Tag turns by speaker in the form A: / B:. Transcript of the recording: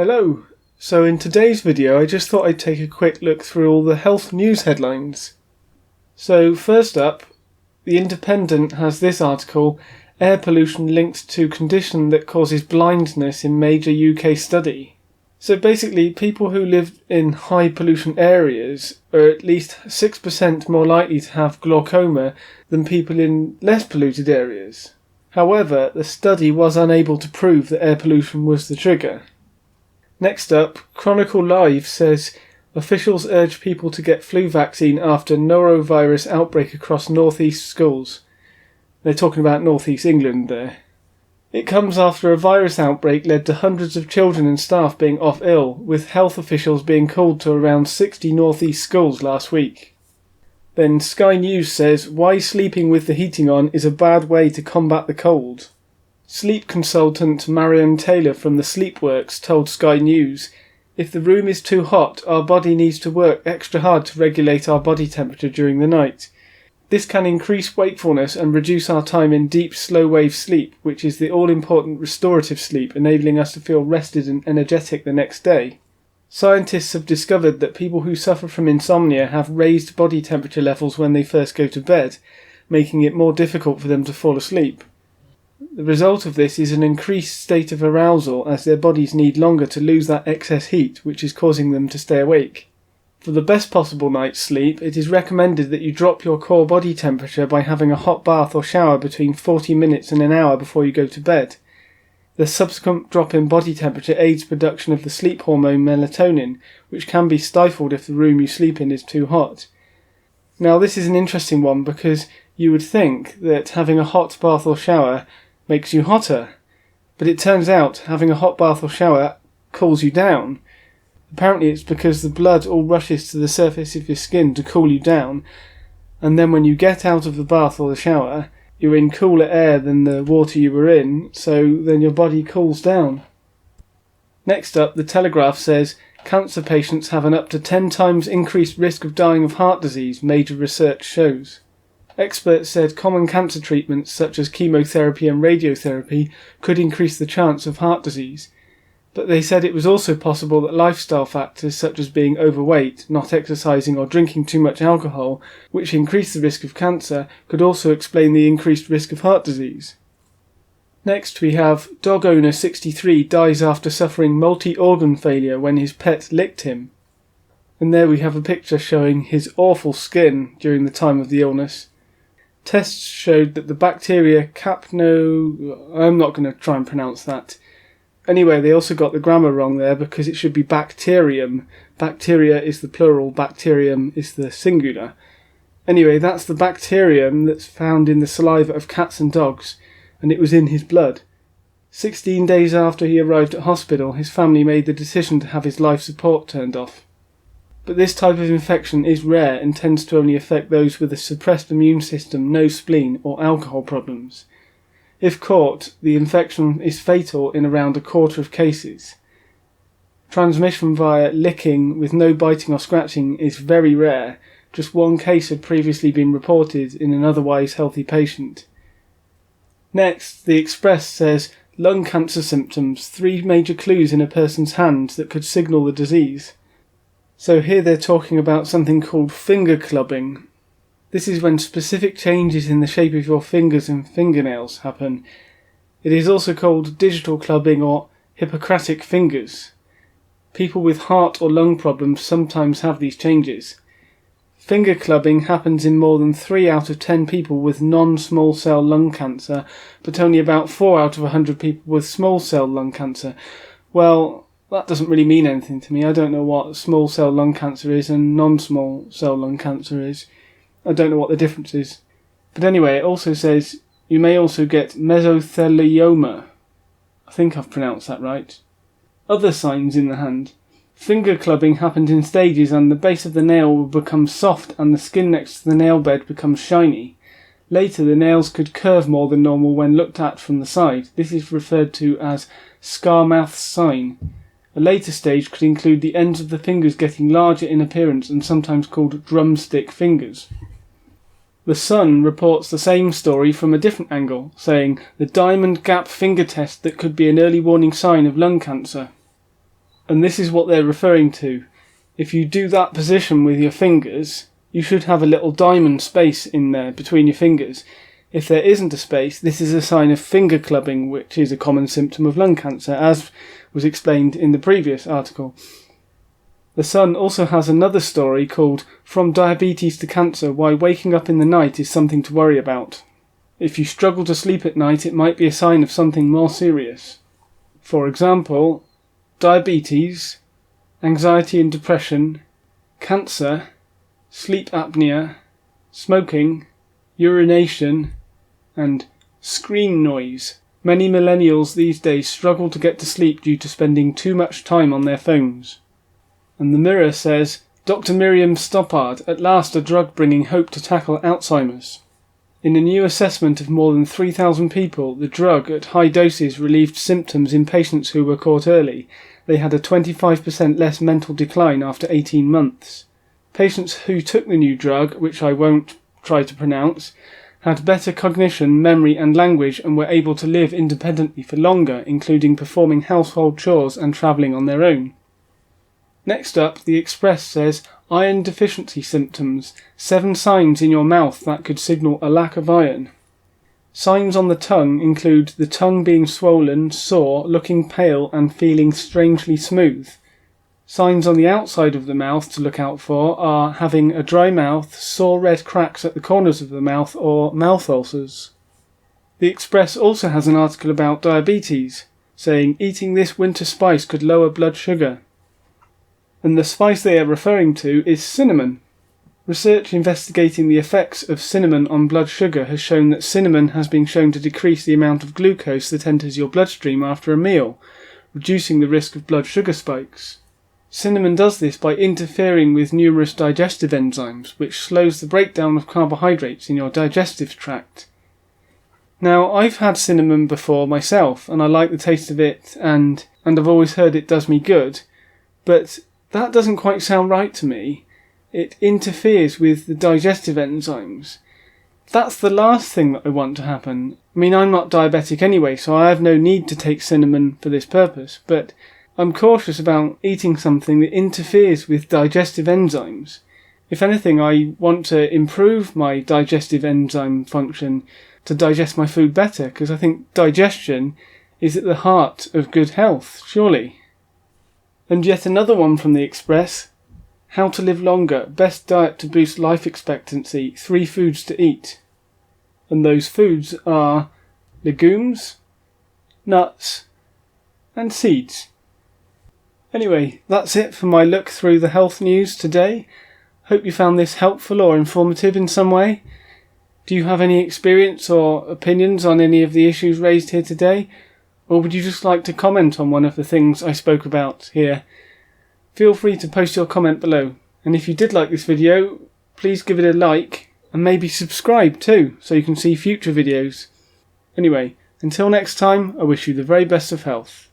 A: Hello! So in today's video I just thought I'd take a quick look through all the health news headlines. So first up, The Independent has this article, Air pollution linked to condition that causes blindness in major UK study. So basically people who live in high pollution areas are at least 6% more likely to have glaucoma than people in less polluted areas. However, the study was unable to prove that air pollution was the trigger. Next up, Chronicle Live says officials urge people to get flu vaccine after norovirus outbreak across northeast schools. They're talking about northeast England there. It comes after a virus outbreak led to hundreds of children and staff being off ill, with health officials being called to around 60 northeast schools last week. Then Sky News says why sleeping with the heating on is a bad way to combat the cold. Sleep consultant Miriam Stoppard from the Sleepworks told Sky News, "If the room is too hot, our body needs to work extra hard to regulate our body temperature during the night. This can increase wakefulness and reduce our time in deep, slow-wave sleep, which is the all-important restorative sleep, enabling us to feel rested and energetic the next day." Scientists have discovered that people who suffer from insomnia have raised body temperature levels when they first go to bed, making it more difficult for them to fall asleep. The result of this is an increased state of arousal as their bodies need longer to lose that excess heat, which is causing them to stay awake. For the best possible night's sleep, it is recommended that you drop your core body temperature by having a hot bath or shower between 40 minutes and an hour before you go to bed. The subsequent drop in body temperature aids production of the sleep hormone melatonin, which can be stifled if the room you sleep in is too hot. Now this is an interesting one because you would think that having a hot bath or shower makes you hotter, but it turns out having a hot bath or shower cools you down. Apparently it's because the blood all rushes to the surface of your skin to cool you down, and then when you get out of the bath or the shower, you're in cooler air than the water you were in, so then your body cools down. Next up, The Telegraph says cancer patients have an up to 10 times increased risk of dying of heart disease, major research shows. Experts said common cancer treatments such as chemotherapy and radiotherapy could increase the chance of heart disease, but they said it was also possible that lifestyle factors such as being overweight, not exercising or drinking too much alcohol, which increase the risk of cancer, could also explain the increased risk of heart disease. Next we have dog owner 63 dies after suffering multi-organ failure when his pet licked him. And there we have a picture showing his awful skin during the time of the illness. Tests showed that the bacteria I'm not going to try and pronounce that. Anyway, they also got the grammar wrong there because it should be bacterium. Bacteria is the plural, bacterium is the singular. Anyway, that's the bacterium that's found in the saliva of cats and dogs, and it was in his blood. 16 days after he arrived at hospital, his family made the decision to have his life support turned off. But this type of infection is rare and tends to only affect those with a suppressed immune system, no spleen, or alcohol problems. If caught, the infection is fatal in around a quarter of cases. Transmission via licking with no biting or scratching is very rare. Just one case had previously been reported in an otherwise healthy patient. Next, The Express says lung cancer symptoms, 3 major clues in a person's hand that could signal the disease. So here they're talking about something called finger clubbing. This is when specific changes in the shape of your fingers and fingernails happen. It is also called digital clubbing or Hippocratic fingers. People with heart or lung problems sometimes have these changes. Finger clubbing happens in more than 3 out of 10 people with non-small cell lung cancer, but only about 4 out of 100 people with small cell lung cancer. Well, that doesn't really mean anything to me. I don't know what small cell lung cancer is and non-small cell lung cancer is. I don't know what the difference is. But anyway, it also says you may also get mesothelioma. I think I've pronounced that right. Other signs in the hand. Finger clubbing happens in stages and the base of the nail will become soft and the skin next to the nail bed becomes shiny. Later the nails could curve more than normal when looked at from the side. This is referred to as Scar-mouth sign. A later stage could include the ends of the fingers getting larger in appearance and sometimes called drumstick fingers. The Sun reports the same story from a different angle, saying the diamond gap finger test that could be an early warning sign of lung cancer. And this is what they're referring to. If you do that position with your fingers, you should have a little diamond space in there between your fingers. If there isn't a space, this is a sign of finger clubbing, which is a common symptom of lung cancer, as was explained in the previous article. The Sun also has another story called From Diabetes to Cancer, Why Waking Up in the Night is Something to Worry About. If you struggle to sleep at night, it might be a sign of something more serious. For example, diabetes, anxiety and depression, cancer, sleep apnea, smoking, urination, and screen noise. Many millennials these days struggle to get to sleep due to spending too much time on their phones. And the Mirror says, Dr. Miriam Stoppard, at last a drug bringing hope to tackle Alzheimer's. In a new assessment of more than 3,000 people, the drug at high doses relieved symptoms in patients who were caught early. They had a 25% less mental decline after 18 months. Patients who took the new drug, which I won't try to pronounce, had better cognition, memory and language and were able to live independently for longer, including performing household chores and travelling on their own. Next up, the Express says, iron deficiency symptoms, 7 signs in your mouth that could signal a lack of iron. Signs on the tongue include the tongue being swollen, sore, looking pale and feeling strangely smooth. Signs on the outside of the mouth to look out for are having a dry mouth, sore red cracks at the corners of the mouth or mouth ulcers. The Express also has an article about diabetes, saying eating this winter spice could lower blood sugar. And the spice they are referring to is cinnamon. Research investigating the effects of cinnamon on blood sugar has shown that cinnamon has been shown to decrease the amount of glucose that enters your bloodstream after a meal, reducing the risk of blood sugar spikes. Cinnamon does this by interfering with numerous digestive enzymes, which slows the breakdown of carbohydrates in your digestive tract. Now, I've had cinnamon before myself, and I like the taste of it, and I've always heard it does me good, but that doesn't quite sound right to me. It interferes with the digestive enzymes. That's the last thing that I want to happen. I mean, I'm not diabetic anyway, so I have no need to take cinnamon for this purpose, but I'm cautious about eating something that interferes with digestive enzymes. If anything, I want to improve my digestive enzyme function to digest my food better, because I think digestion is at the heart of good health, surely. And yet another one from the Express. How to live longer. Best diet to boost life expectancy. 3 foods to eat. And those foods are legumes, nuts, and seeds. Anyway, that's it for my look through the health news today. Hope you found this helpful or informative in some way. Do you have any experience or opinions on any of the issues raised here today? Or would you just like to comment on one of the things I spoke about here? Feel free to post your comment below. And if you did like this video, please give it a like and maybe subscribe too, so you can see future videos. Anyway, until next time, I wish you the very best of health.